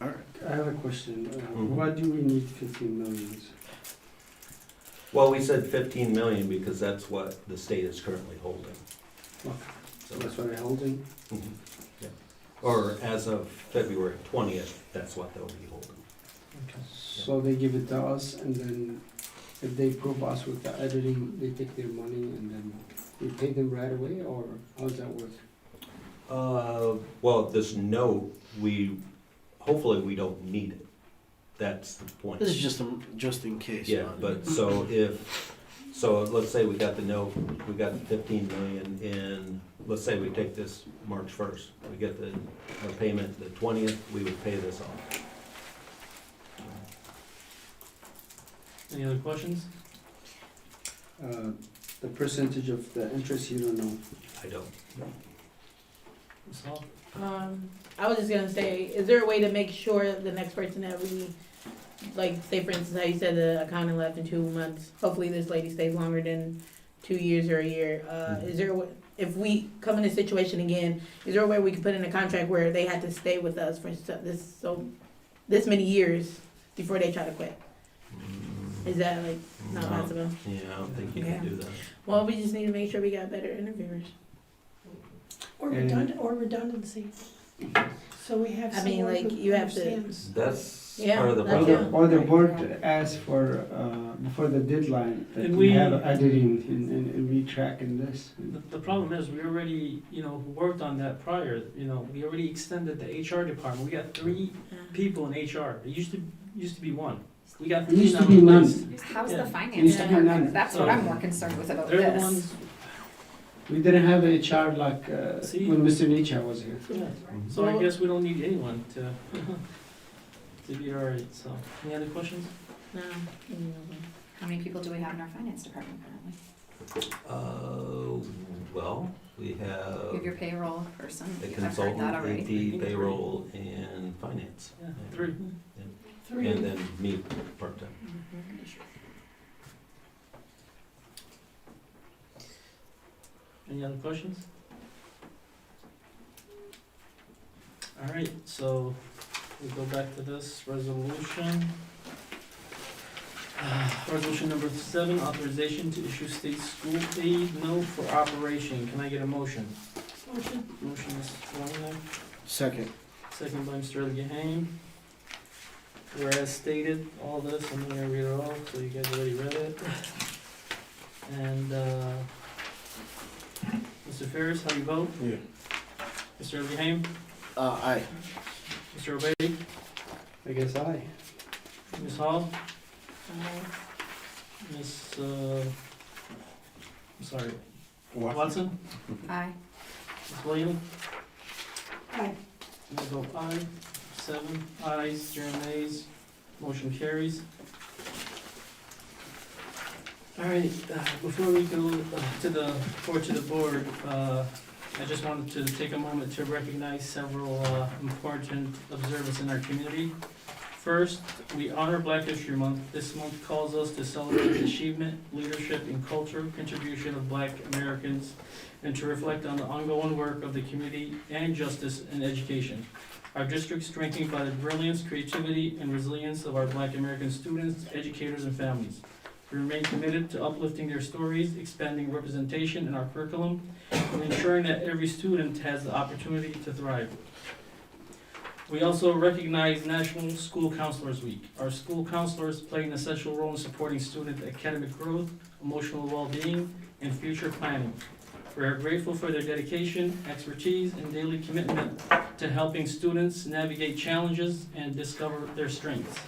Speaker 6: right.
Speaker 8: I have a question.
Speaker 7: Mhm.
Speaker 8: Why do we need 15 million?
Speaker 7: Well, we said 15 million because that's what the state is currently holding.
Speaker 8: Okay.
Speaker 7: So
Speaker 8: That's what I'm holding.
Speaker 7: Mhm, yeah. Or as of February 20th, that's what they'll be holding.
Speaker 3: Okay.
Speaker 8: So they give it to us, and then if they prove us with the editing, they take their money, and then we pay them right away, or how does that work?
Speaker 7: Well, this note, hopefully we don't need it. That's the point.
Speaker 6: This is just in case.
Speaker 7: Yeah,
Speaker 6: man.
Speaker 7: but so let's say we got the note, we got the 15 million in, let's say we take this March 1st. We get our payment the 20th, we would pay this off.
Speaker 3: Any other questions?
Speaker 8: The percentage of the interest, you don't know.
Speaker 7: I don't.
Speaker 3: Ms. Hall?
Speaker 4: I was just gonna say, is there a way to make sure the next person that we, like, say for instance, how you said the accountant left in 2 months, hopefully this lady stays longer than 2 years or a year, is there a way, if we come in this situation again, is there a way we can put in a contract where they had to stay with us for this many years before they try to quit? Is that like not
Speaker 7: No.
Speaker 4: possible?
Speaker 7: Yeah, I don't think you
Speaker 4: Yeah.
Speaker 7: can do that.
Speaker 4: Well, we just need to make sure we got better interviewers.
Speaker 10: Or redundancy. So we have
Speaker 4: I mean,
Speaker 10: someone
Speaker 4: like,
Speaker 10: who
Speaker 4: you have to-
Speaker 10: understands.
Speaker 7: That's
Speaker 4: Yeah,
Speaker 7: part of the
Speaker 4: that's
Speaker 7: problem.
Speaker 8: Or the board asks for, before the deadline, that
Speaker 3: And
Speaker 8: we
Speaker 3: we-
Speaker 8: have editing and we track in this.
Speaker 3: The problem is, we already, worked on that prior, we already extended the HR department, we got 3 people in HR, it used to be 1. We got
Speaker 8: It
Speaker 3: 3
Speaker 8: used
Speaker 3: now
Speaker 8: to be
Speaker 3: in
Speaker 8: none.
Speaker 3: place.
Speaker 9: How's the
Speaker 3: Yeah.
Speaker 9: finance
Speaker 8: Used to be
Speaker 9: department?
Speaker 8: none.
Speaker 9: That's what I'm more concerned with about
Speaker 3: They're the
Speaker 9: this.
Speaker 3: ones,
Speaker 8: We didn't have HR like,
Speaker 3: See?
Speaker 8: when Mr. Nietzsche was here.
Speaker 3: yeah, so I guess we don't need anyone to, to be alright, so, any other questions?
Speaker 4: No.
Speaker 9: How many people do we have in our finance department currently?
Speaker 7: Well, we
Speaker 9: You have your
Speaker 7: have
Speaker 9: payroll person,
Speaker 7: a
Speaker 9: I've heard that
Speaker 7: consultant,
Speaker 9: already.
Speaker 7: AP, payroll, and finance.
Speaker 3: Yeah, 3.
Speaker 10: Three.
Speaker 7: And then me, part-time.
Speaker 3: Any other questions? Alright, so we go back to this resolution. Resolution number 7, authorization to issue state school aid note for operation. Can I get a motion?
Speaker 10: Motion.
Speaker 3: Motion is Wallner,
Speaker 6: Second.
Speaker 3: second by Mr. Legahane. Whereas stated, all this, I'm not gonna read it all, so you guys already read it. And, Mr. Ferris, how do you vote?
Speaker 6: Yeah.
Speaker 3: Mr. Legahane?
Speaker 6: Aye.
Speaker 3: Mr. Obey?
Speaker 8: I guess I.
Speaker 3: Ms. Hall? Ms., I'm sorry, Watson?
Speaker 9: Aye.
Speaker 3: Ms. Williams?
Speaker 10: Aye.
Speaker 3: And I vote aye. 7 ayes, 0 nays. Motion carries. All right, before we go to the board, I just wanted to take a moment to recognize several important observances in our community. First, we honor Black History Month. This month calls us to celebrate the achievement, leadership, and cultural contribution of Black Americans, and to reflect on the ongoing work of the community and justice and education. Our district is strengthened by the brilliance, creativity, and resilience of our Black American students, educators, and families. We remain committed to uplifting their stories, expanding representation in our curriculum, and ensuring that every student has the opportunity to thrive. We also recognize National School Counselors Week. Our school counselors play an essential role in supporting student academic growth, emotional well-being, and future planning. We are grateful for their dedication, expertise, and daily commitment to helping students navigate challenges and discover their strengths.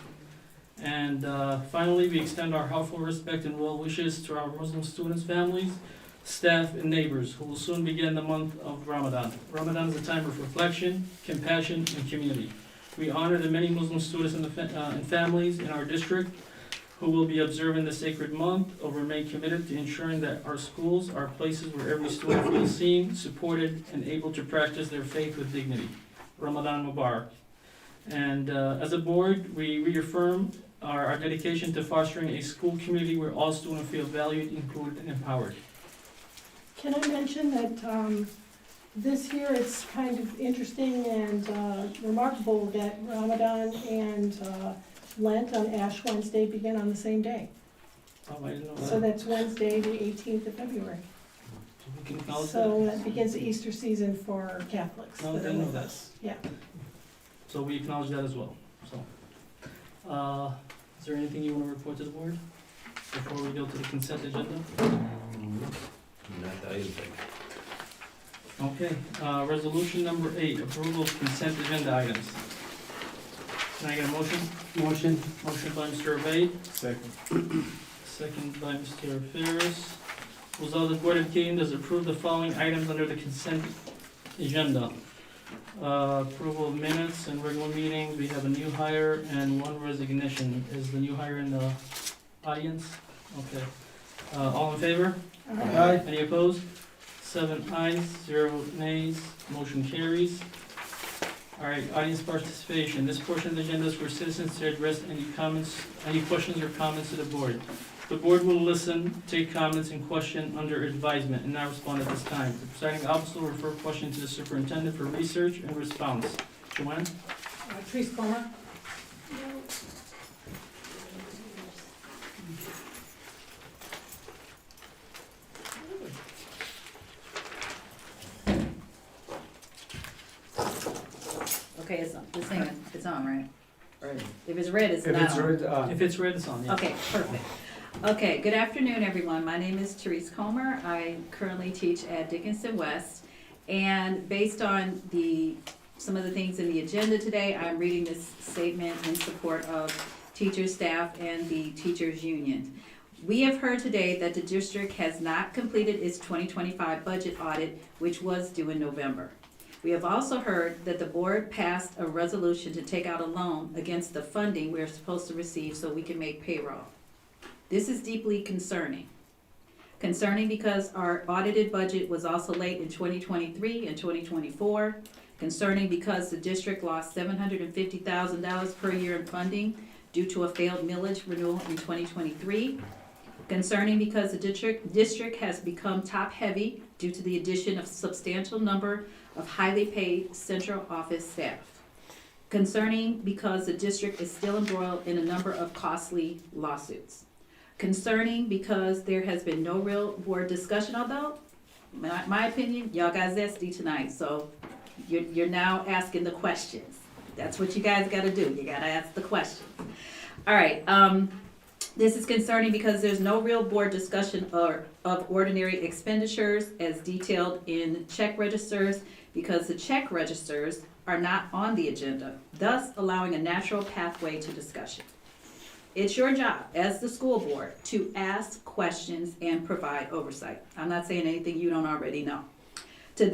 Speaker 3: And finally, we extend our heartfelt respect and well wishes to our Muslim students' families, staff, and neighbors who will soon begin the month of Ramadan. Ramadan is a time of reflection, compassion, and community. We honor the many Muslim students and families in our district who will be observing the sacred month, will remain committed to ensuring that our schools are places where every student feels seen, supported, and able to practice their faith with dignity. Ramadan Mubarak. And as a board, we reaffirm our dedication to fostering a school community where all students feel valued, included, and empowered.
Speaker 10: Can I mention that this year it's kind of interesting and remarkable that Ramadan and Lent on Ash Wednesday begin on the same day.
Speaker 3: Oh, I didn't know
Speaker 10: So
Speaker 3: that.
Speaker 10: that's Wednesday, the 18th of February.
Speaker 3: So we can acknowledge
Speaker 10: So
Speaker 3: that.
Speaker 10: that begins the Easter season for Catholics
Speaker 3: No, I
Speaker 10: that are
Speaker 3: didn't know
Speaker 10: with
Speaker 3: that.
Speaker 10: us. Yeah.
Speaker 3: So we acknowledge that as well, so. Is there anything you want to report to the board before we go to the consent agenda?
Speaker 7: Not that I think.
Speaker 3: Okay, resolution number 8, approval of consent agenda items. Can I get a motion?
Speaker 8: Motion.
Speaker 3: Motion by Mr. Abate,
Speaker 8: Second.
Speaker 3: second by Mr. Ferris. Resolved, the Board of Education does approve the following items under the consent agenda. Approval of minutes and regular meetings, we have a new hire and one resignation. Is the new hire in the audience? Okay. All in favor?
Speaker 8: Aye.
Speaker 3: Any opposed? 7 ayes, 0 nays, motion carries. All right, audience participation. This portion of the agenda is for citizens to address any comments, any questions or comments to the board. The board will listen, take comments and question under advisement and not respond at this time. The presiding officer will refer question to the superintendent for research and response. Joanne?
Speaker 1: Therese Comer? Okay, it's hanging, it's on, right? Or if it's red, it's
Speaker 8: If
Speaker 1: not
Speaker 8: it's
Speaker 1: on.
Speaker 8: red,
Speaker 3: If it's red, it's on, yeah.
Speaker 1: Okay, perfect. Okay, good afternoon, everyone. My name is Therese Comer. I currently teach at Dickinson West. And based on some of the things in the agenda today, I'm reading this statement in support of teachers, staff, and the teachers union. We have heard today that the district has not completed its 2025 budget audit, which was due in November. We have also heard that the board passed a resolution to take out a loan against the funding we're supposed to receive so we can make payroll. This is deeply concerning. Concerning because our audited budget was also late in 2023 and 2024. Concerning because the district lost $750,000 per year in funding due to a failed millage renewal in 2023. Concerning because the district has become top-heavy due to the addition of substantial number of highly paid central office staff. Concerning because the district is still embroiled in a number of costly lawsuits. Concerning because there has been no real board discussion, although, my opinion, y'all got zesty tonight, so you're now asking the questions. That's what you guys gotta do, you gotta ask the questions. All right, this is concerning because there's no real board discussion of ordinary expenditures as detailed in check registers, because the check registers are not on the agenda, thus allowing a natural pathway to discussion. It's your job as the school board to ask questions and provide oversight. I'm not saying anything you don't already know. To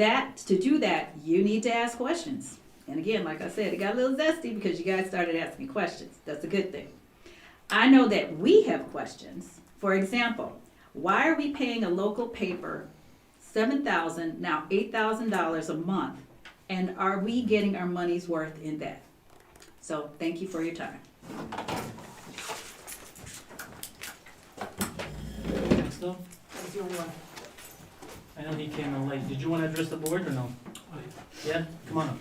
Speaker 1: do that, you need to ask questions. And again, like I said, it got a little zesty because you guys started asking questions. That's a good thing. I know that we have questions. For example, why are we paying a local paper $7,000, now $8,000 a month? And are we getting our money's worth in that? So thank you for your time.
Speaker 3: Next up? I know he came in late. Did you want to address the board or no? Yeah, come on up.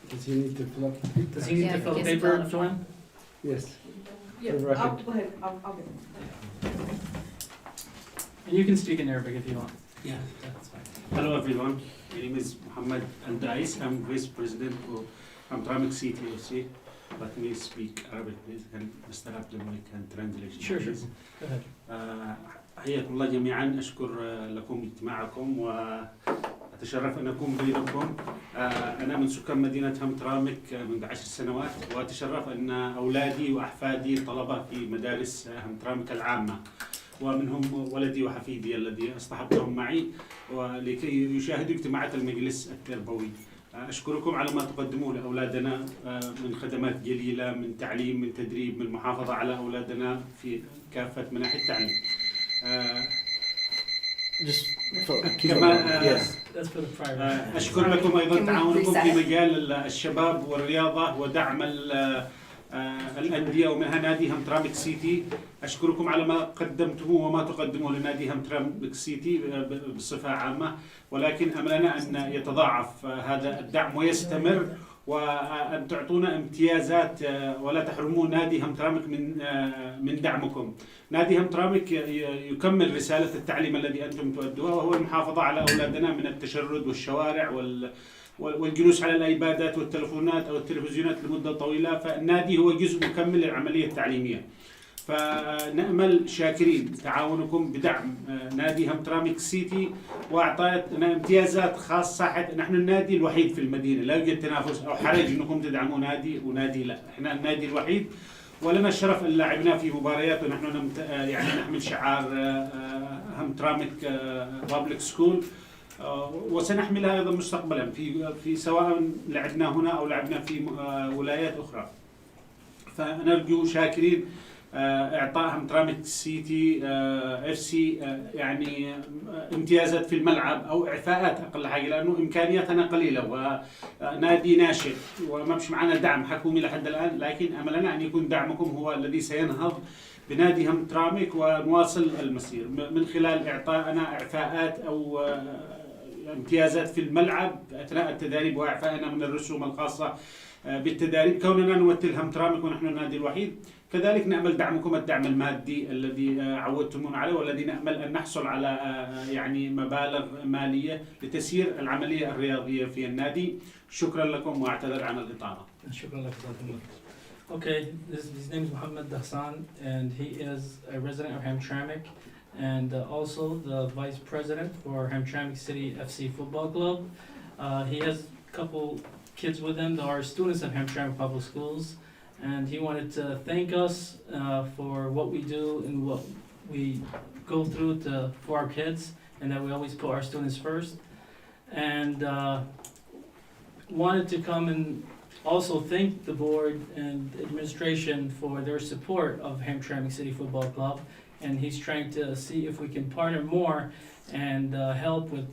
Speaker 8: Does he need to fill up?
Speaker 3: Does he need to fill the paper, Joanne?
Speaker 8: Yes.
Speaker 11: Yeah,
Speaker 8: For the record.
Speaker 11: go ahead, I'll get it.
Speaker 3: And you can speak in Arabic if you want.
Speaker 12: Yeah.
Speaker 3: That's fine.
Speaker 12: Hello everyone, my name is Muhammad Andais. I'm Vice President of Hamtramck CTOC. Let me speak Arabic please. Can Mr. Abdul can translate?
Speaker 3: Sure.
Speaker 12: please.
Speaker 3: Go ahead.
Speaker 12: حياكم الله جميعا. أشكر لكم اجتماعكم وأتشرف أن أكون بينكم. أنا من سكان مدينة همترامك منذ 10 سنوات، وأتشرف أن أولادي وأحفادي طلبة في مدارس همترامك العامة، ومنهم ولدي وحفيدي الذي اصطحبتهم معي ولكي يشاهدوا اجتماعات المجلس التربوي. أشكركم على ما تقدموه لأولادنا من خدمات جليلة، من تعليم، من تدريب، من محافظة على أولادنا في كافة مناحي التعليم. كما أشكر لكم أيضا تعاونكم في مجال الشباب والرياضة ودعم الأندية، ومنها نادي همترامك سيتي. أشكركم على ما قدمتموه وما تقدموه لنادي همترامك سيتي بصفة عامة، ولكن أملنا أن يتضاعف هذا الدعم ويستمر، وأن تعطونا امتيازات ولا تحرمون نادي همترامك من دعمكم. نادي همترامك يكمل رسالة التعليم الذي أنتم تؤدوها، وهو المحافظة على أولادنا من التشرد والشوارع والجلوس على الأيبادات والتلفونات أو التلفزيونات لمدة طويلة. فالنادي هو جزء مكمل للعملية التعليمية. فنأمل شاكرين تعاونكم بدعم نادي همترامك سيتي وأعطائنا امتيازات خاصة، حتى نحن النادي الوحيد في المدينة، لا يوجد تنافس أو حرج أنكم تدعموا نادي ونادي لا، إحنا النادي الوحيد، ولنا الشرف أن لعبنا في مباريات ونحن يعني نحمل شعار همترامك بابليك سكول، وسنحملها أيضا مستقبلا في سواء لعبنا هنا أو لعبنا في ولايات أخرى. فنرجو شاكرين إعطاء همترامك سيتي اف سي يعني امتيازات في الملعب أو إعفاءات أقل حاجة، لأنه إمكانياتنا قليلة ونادي ناشئ وما بش معنا دعم حكومي لحد الآن، لكن أملنا أن يكون دعمكم هو الذي سينهض بنادي همترامك ونواصل المسير من خلال إعطائنا إعفاءات أو امتيازات في الملعب أثناء التدريب، وإعفائنا من الرسوم الخاصة بالتدريب كوننا نمثل همترامك ونحن النادي الوحيد. كذلك نأمل دعمكم الدعم المادي الذي عودتمونا عليه، والذي نأمل أن نحصل على يعني مبالغ مالية لتسيير العملية الرياضية في النادي. شكرا لكم وأعتذر عن الإطالة.
Speaker 3: شكرا لك. Okay, his name is Mohammed Hassan, and he is a resident of Hamtramck, and also the vice president for Hamtramck City FC Football Club. He has a couple kids with him that are students at Hamtramck Public Schools, and he wanted to thank us for what we do and what we go through for our kids, and that we always put our students first, and wanted to come and also thank the board and administration for their support of Hamtramck City Football Club, and he's trying to see if we can partner more and help with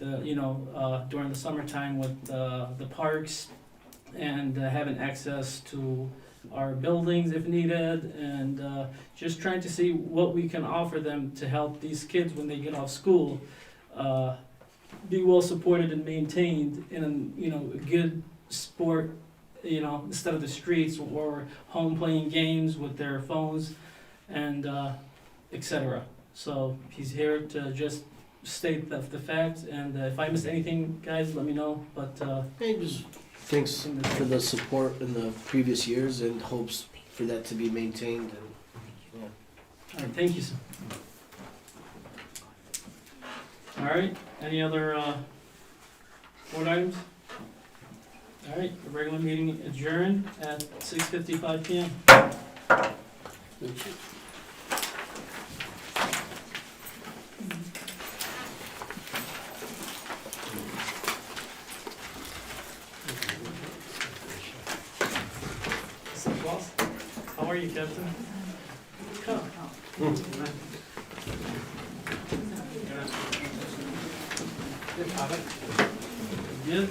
Speaker 3: during the summertime with the parks and having access to our buildings if needed, and just trying to see what we can offer them to help these kids when they get off school be well supported and maintained in a good sport, instead of the streets or home playing games with their phones and etc. So he's here to just state the facts, and if I missed anything, guys, let me know. But
Speaker 6: thanks for the support in the previous years and hopes for that to be maintained. And
Speaker 3: all right, thank you, sir. All right, any other board items? All right, the regular meeting adjourned at 6:55 p.m. How are you, Captain? Come. Good.